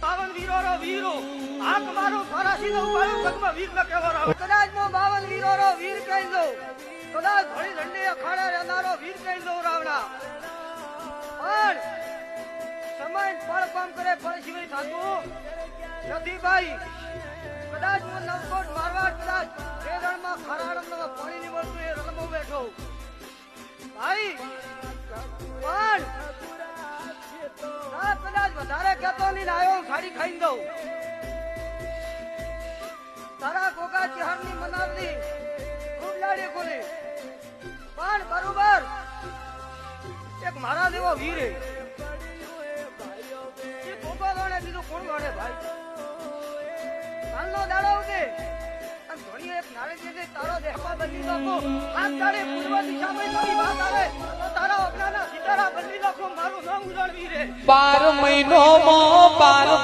52 વીરો રો વીરો આંક મારો ફરાસી નો ઉપાડ્યો ગગમાં વીર ન કેવો રાવ કદાચ નો 52 વીરો રો વીર કહી દો કદાચ ઘડી ઝંડી અખાડે રહેનારો વીર કહી દો રાવણા પણ સમય પળ કામ કરે પળ સિવાય થાતું નથી ભાઈ કદાચ હું નવકોટ મારવાડ કદાચ બે રણમાં ખરાડમાં પાણી નીવડતું એ રણમાં બેઠો ભાઈ પણ કદાચ વધારે કહેતો નહીં આવ્યો ખાડી ખાઈ દઉં તારા ગોગા ચિહારની મનાવલી ખૂબ લાડી ખોલી પણ બરોબર એક મારા જેવો વીર એ ગોગા ગણે બીજું કોણ ગણે ભાઈ કાલનો દાડો ઉગે અને ધોની એક નાળી જે તારો દેહમાં બદલી નાખો હાથ તારે પૂર્વ દિશામાં તારી વાત આવે તો તારા અપનાના સિતારા બદલી નાખો મારું નામ ઉજાડવી રે 12 મહિનોમાં 12